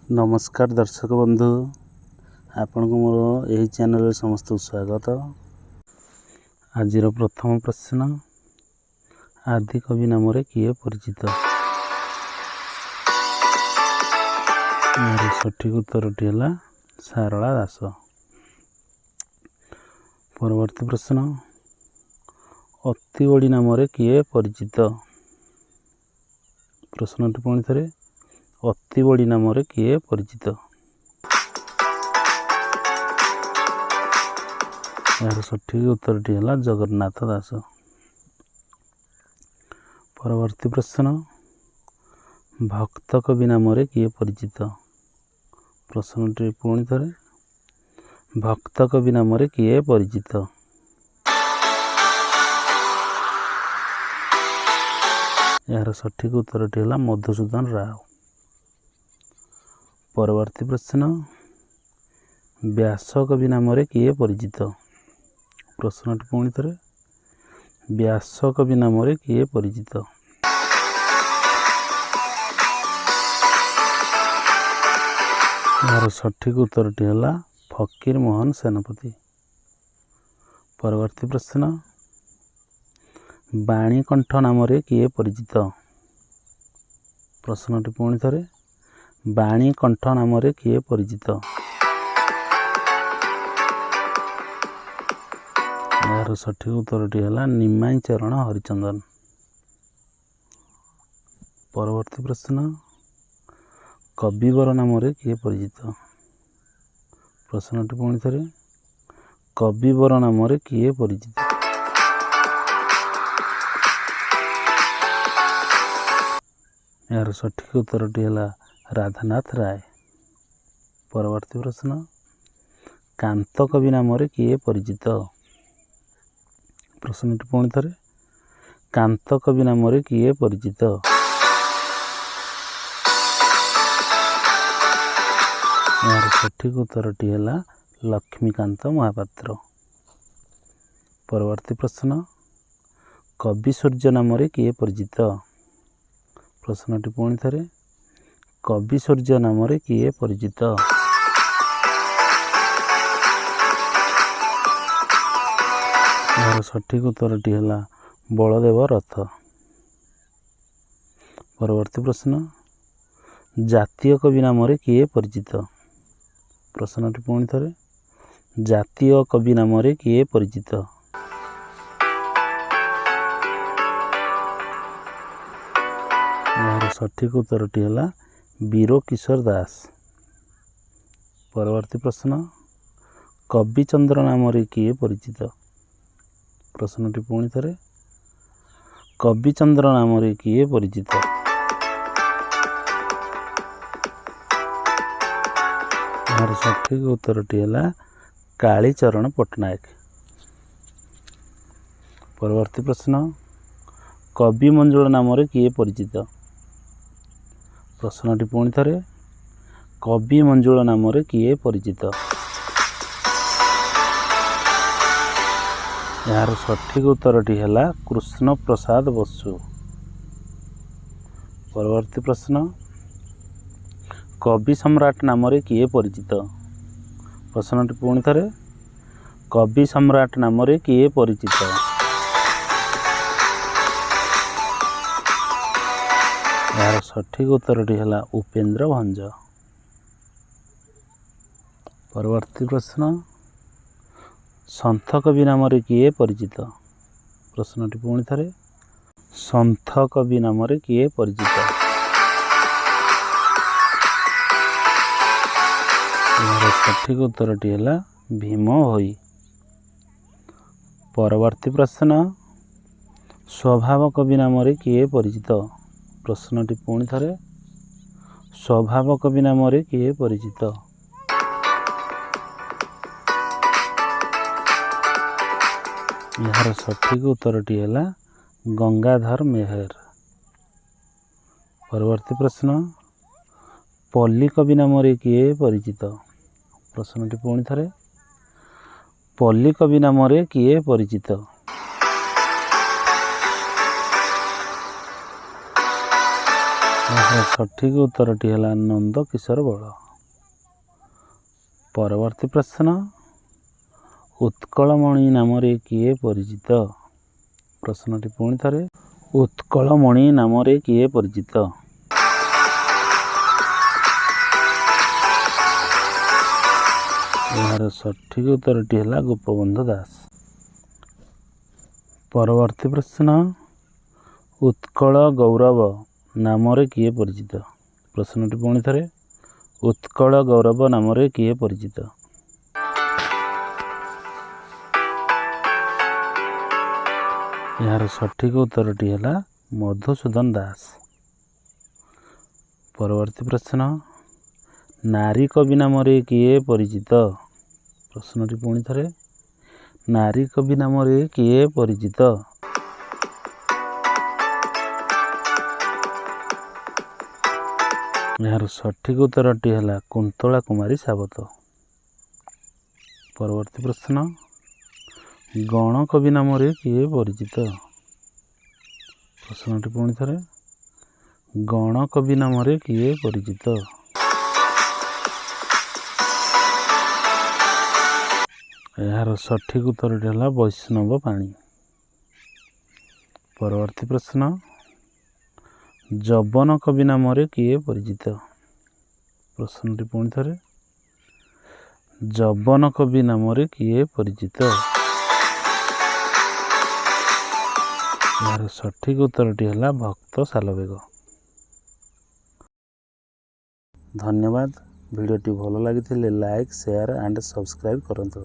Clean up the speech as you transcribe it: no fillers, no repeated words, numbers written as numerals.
नमस्कार दर्शक बंधु, आपण को मोर यही चैनल समस्त स्वागत। आज प्रथम प्रश्न, आदिकवि नाम किए परिचित? सठिक उत्तरटी है सारला दास। परवर्ती प्रश्न, अतिबड़ी नाम किए परिचित? प्रश्नटी पुणी थे, अतिबड़ी नाम किए परिचित? यार सठिक उत्तरटी है जगन्नाथ दास। परवर्ती प्रश्न, भक्त कवि नाम किए परिचित? प्रश्नटी पुणी थे, भक्त कवि नाम किए परिचित? यार सठिक उत्तरटी है मधुसूदन राव। परवर्ती प्रश्न, व्यास कवि नाम किए परिचित? प्रश्नटी पुणी थे, व्यास कवि नाम किए परिचित? यार सठिक उत्तरटी है फकीर मोहन सेनापति। परवर्ती प्रश्न, बाणीकंठ नाम किए परिचित? प्रश्नटी पुणी थे, बाणीकंठ नाम किए परिचित? यार सठिक उत्तरटी है निमाई चरण हरिचंदन। परवर्ती प्रश्न, कविवर नाम किए परिचित? प्रश्नटी पुणी थे, कविवर नाम किए परिचित? यार सठिक उत्तरटी है राधानाथ राय। परवर्ती प्रश्न, कांत कवि नाम किए परिचित? प्रश्नटी पुणी थे, कांत कवि नाम किए परिचित? यार सठिक उत्तरटी है लक्ष्मीकांत महापात्र। परवर्ती प्रश्न, कवि सूर्य नाम किए परिचित? प्रश्नटी पुणी थे, कवि सूर्य नाम किए परिचित? यार सठिक उत्तरटी है बलदेव रथ। परवर्ती प्रश्न, जातीय कवि नाम किए परिचित? प्रश्नटी पुणी थे, जातीय कवि नाम किए परिचित? यार सठिक उत्तरटी है वीर किशोर दास। परवर्ती प्रश्न, कविचंद्र नाम किए परिचित? प्रश्नटी पुणी थे, कविचंद्र नाम किए परिचित? यार सठिक उत्तरटी है कालीचरण पट्टनायक। परवर्ती प्रश्न, कवि मंजुल नाम किए परिचित? प्रश्नटी पुणी थे, कवि मंजुल नाम किए परिचित? यार सठिक उत्तरटी है कृष्ण प्रसाद बसु। परवर्ती प्रश्न, कवि सम्राट नाम किए परिचित? प्रश्नटी पुणी थे, कवि सम्राट नाम किए परिचित? यार सठिक उत्तरटी है उपेंद्र भंज। परवर्ती प्रश्न, सन्थ कवि नाम किए परिचित? प्रश्नटी पुणी थे, सन्थ कवि नाम किए परिचित? यार सठिक उत्तरटी है भीम भोई। परवर्ती प्रश्न, स्वभाव कवि नाम किए परिचित? प्रश्नटी पुणी थे, स्वभाव कवि नाम किए परिचित? यार सठिक उत्तरटी है गंगाधर मेहर। परवर्ती प्रश्न, पल्ली कवि नाम किए परिचित? प्रश्नटी पुणी थे, पल्ली कवि नाम किए परिचित? ଏହାର ସଠିକ୍ ଉତ୍ତରଟି ହେଲା ନନ୍ଦ କିଶୋର ବଳ। ପରବର୍ତ୍ତୀ ପ୍ରଶ୍ନ, ଉତ୍କଳମଣି ନାମରେ କିଏ ପରିଚିତ? ପ୍ରଶ୍ନଟି ପୁଣି ଥରେ, ଉତ୍କଳମଣି ନାମରେ କିଏ ପରିଚିତ? ଏହାର ସଠିକ୍ ଉତ୍ତରଟି ହେଲା ଗୋପବନ୍ଧୁ ଦାସ। ପରବର୍ତ୍ତୀ ପ୍ରଶ୍ନ, ଉତ୍କଳ ଗୌରବ ନାମରେ କିଏ ପରିଚିତ? ପ୍ରଶ୍ନଟି ପୁଣି ଥରେ, ଉତ୍କଳ ଗୌରବ ନାମରେ କିଏ ପରିଚିତ? ଏହାର ସଠିକ୍ ଉତ୍ତରଟି ହେଲା ମଧୁସୂଦନ ଦାସ। ପରବର୍ତ୍ତୀ ପ୍ରଶ୍ନ, ନାରୀ କବି ନାମରେ କିଏ ପରିଚିତ? ପ୍ରଶ୍ନଟି ପୁଣି ଥରେ, ନାରୀ କବି ନାମରେ କିଏ ପରିଚିତ? ଏହାର ସଠିକ୍ ଉତ୍ତରଟି ହେଲା କୁନ୍ତଳା କୁମାରୀ ସାବତ। ପରବର୍ତ୍ତୀ ପ୍ରଶ୍ନ, ଗଣକବି ନାମରେ କିଏ ପରିଚିତ? ପ୍ରଶ୍ନଟି ପୁଣି ଥରେ, ଗଣକବି ନାମରେ କିଏ ପରିଚିତ? ଏହାର ସଠିକ୍ ଉତ୍ତରଟି ହେଲା ବୈଷ୍ଣବ ପାଣି। ପରବର୍ତ୍ତୀ ପ୍ରଶ୍ନ, ଯବନ କବି ନାମରେ କିଏ ପରିଚିତ? ପ୍ରଶ୍ନଟି ପୁଣି ଥରେ, ଯବନ କବି ନାମରେ କିଏ ପରିଚିତ? ଏହାର ସଠିକ୍ ଉତ୍ତରଟି ହେଲା ଭକ୍ତ ସାଲବେଗ। ଧନ୍ୟବାଦ। ଭିଡ଼ିଓଟି ଭଲ ଲାଗିଥିଲେ ଲାଇକ୍, ସେୟାର ଆଣ୍ଡ ସବସ୍କ୍ରାଇବ୍ କରନ୍ତୁ।